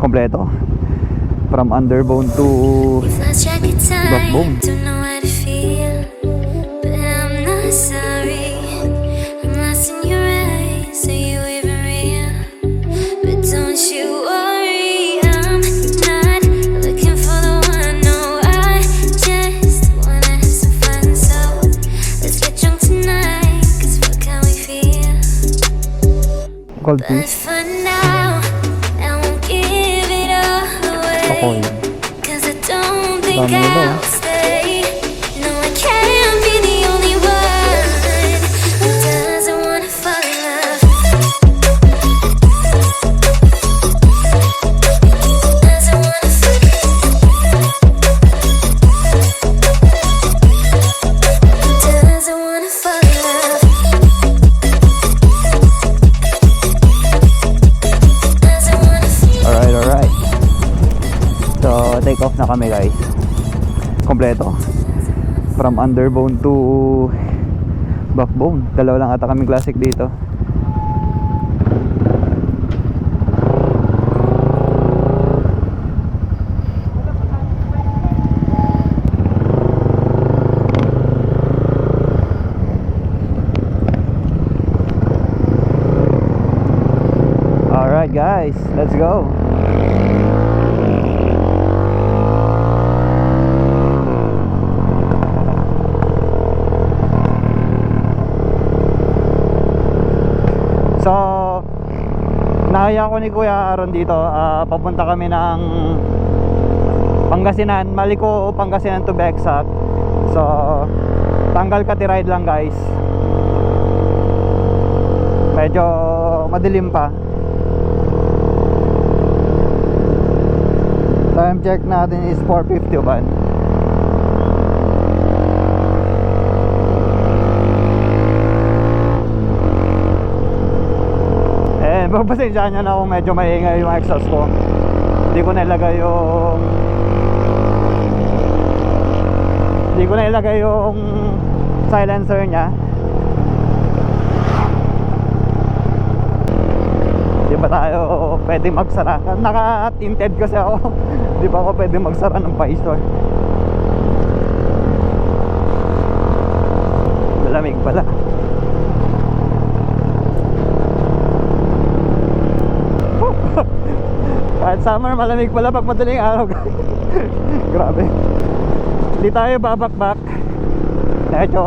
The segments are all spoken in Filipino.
kompleto. From underbone to backbone. Cold piece. Ako yun. Dami nila eh. Take off na kami guys, kompleto from underbone to backbone. Dalawa lang ata kaming classic dito. Alright guys, let's go. So, nahaya ko ni Kuya Aaron dito. Papunta kami ng Pangasinan, Maliko, Pangasinan to be exact. So, tanggal kati ride lang guys. Medyo madilim pa. Time check natin is 4:51. Pagpasensyahan nyo na kung medyo maingay yung exhaust ko. Hindi ko na ilagay yung silencer nya. Di ba tayo pwede magsara? Naka-tinted kasi ako. Di ba ako pwede magsara ng visor? Malamig pala. Kahit summer, malamig pala pag madaling araw. Grabe. Hindi tayo babakbak. Medyo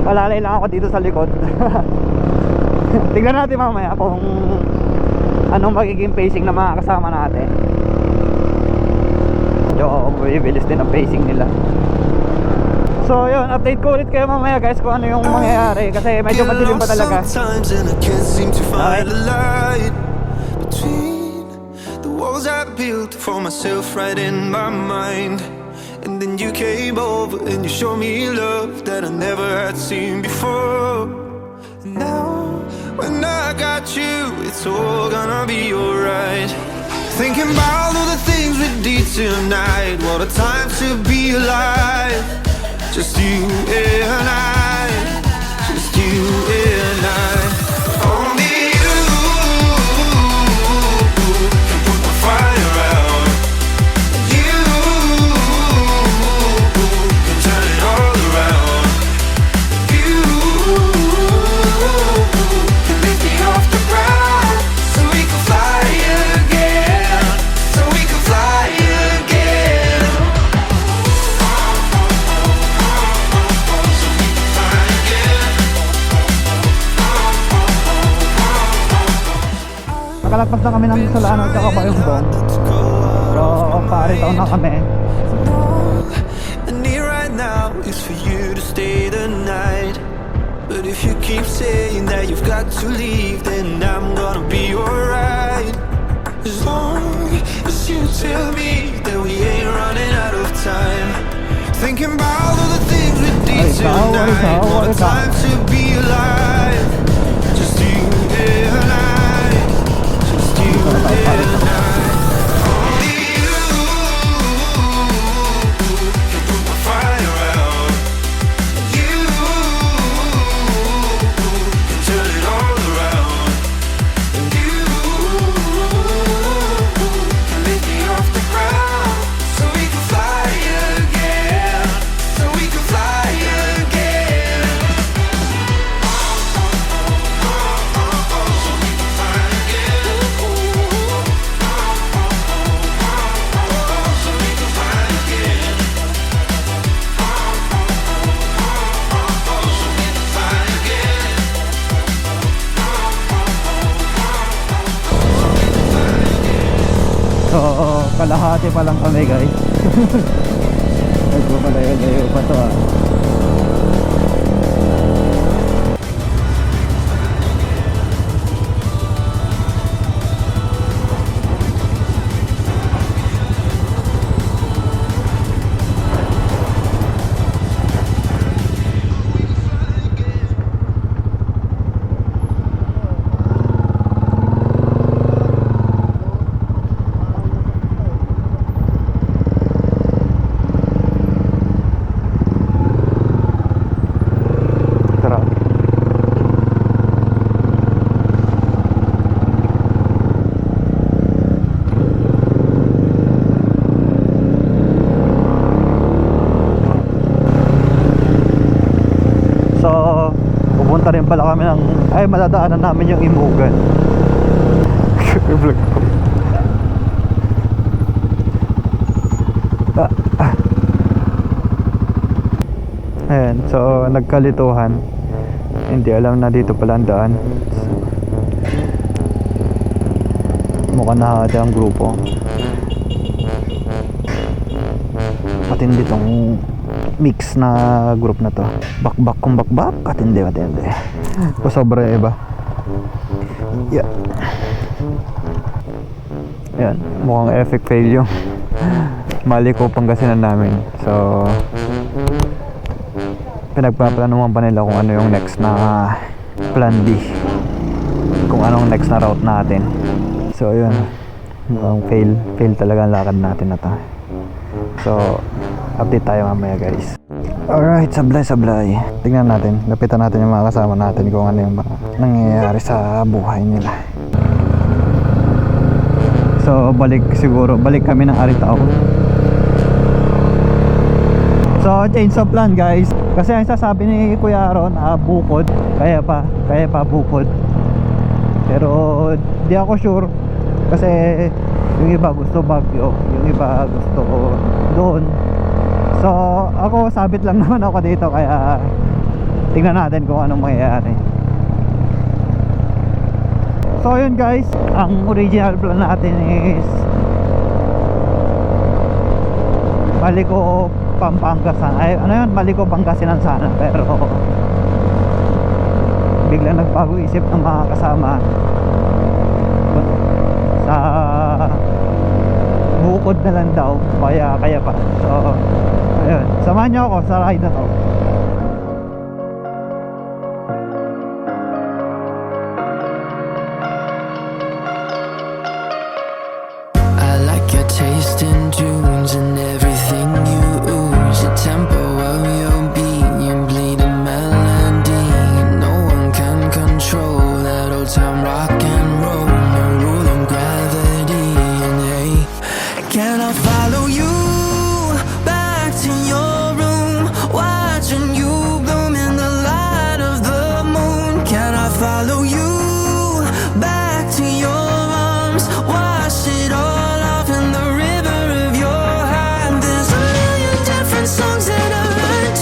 malalay lang ako dito sa likod. Tignan natin mamaya kung anong magiging pacing ng mga kasama natin. Medyo bibilis din ang pacing nila. So yun, update ko ulit kayo mamaya guys kung ano yung mangyayari. Kasi medyo madilim pa talaga. Okay. Walls I built for myself right in my mind. And then you came over and you showed me love that I never had seen before. And now, when I got you, it's all gonna be alright. Thinking about all the things we did tonight. What a time to be alive. Just you and I. Just you and I. Only nakalagpas na kami ng Solano at Bayongbong. So, paritaw na kami. And here right now is for you to stay the night. But if you keep saying that you've got to leave, then I'm gonna be alright. As long as you tell me that we ain't running out of time. Thinking about all the things we did tonight. What a time to be alive. Just you and I. So kalahati pa lang kami guys. Nagpapalayo-layo pa to ah. Pupunta rin pala kami ng madadaanan namin yung Imugan. Vlog ko. Ayan, so nagkalituhan. Hindi alam na dito pala ang daan. Mukhang nahati ang grupo. Matindi tong mix na group na to. Bakbak kung bakbak, katindi. O sobra iba. Yeah. Yan, mukhang epic fail yung Maliko Pangasinan namin. So pinagpaplanuhan pa nila kung ano yung next na plan B, kung anong next na route natin. So yun, mukhang fail talaga ang lakad natin na to. So update tayo mamaya guys. Alright, sablay. Tingnan natin, lapitan natin yung mga kasama natin kung ano yung mga nangyayari sa buhay nila. So balik kami ng Aritaw. So change of plan guys. Kasi ang sasabi ni Kuya Aaron, bukod, kaya pa bukod. Pero di ako sure kasi yung iba gusto Baguio, yung iba gusto doon. So ako sabit lang naman ako dito, kaya tingnan natin kung anong mangyayari. So yun guys, ang original plan natin is Maliko Pampangasan. Maliko Pangasinan sana, pero biglang nagbago isip ng mga kasama sa bukod na lang daw, kaya pa. So ayun, samahan nyo ako sa ride na to. I like your taste in tunes and everything you ooze, the tempo of your beat, you bleed a melody. No one can control that old time rock and roll, no rule of gravity. And hey, can I follow you back to your room, watching you bloom in the light of the moon? Can I follow you back to your arms, wash it all off in the river of your heart? There's a million different songs that I write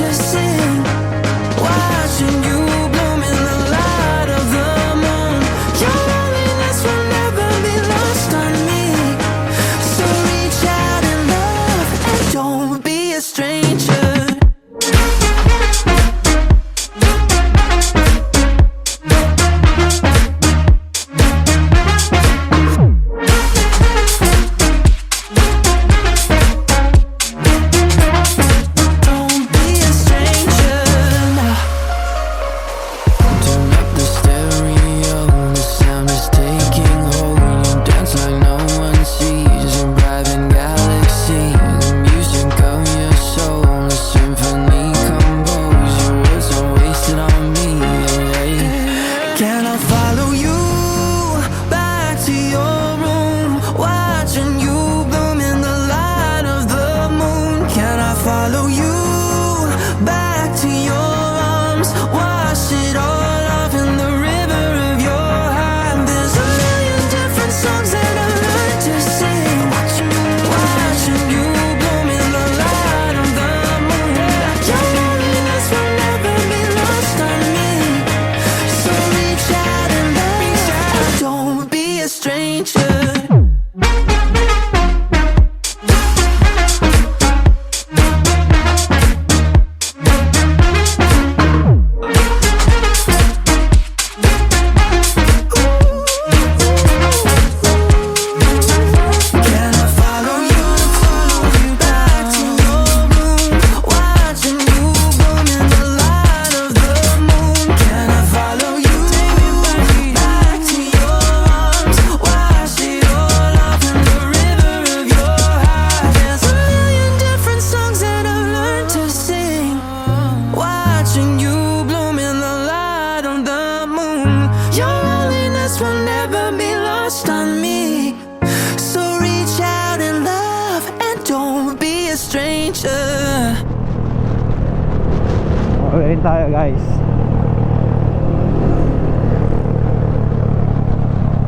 tayo guys.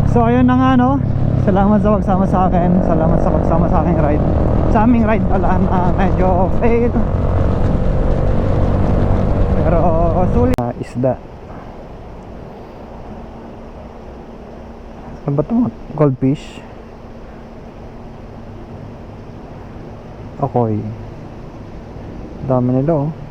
So ayun na nga no. Salamat sa pagsama sa akin. Salamat sa pagsama sa aking ride. Sa aming ride pala na medyo fail. Pero sulit. Isda. Ano ba ito? Goldfish? Akoy. Dami nila oh.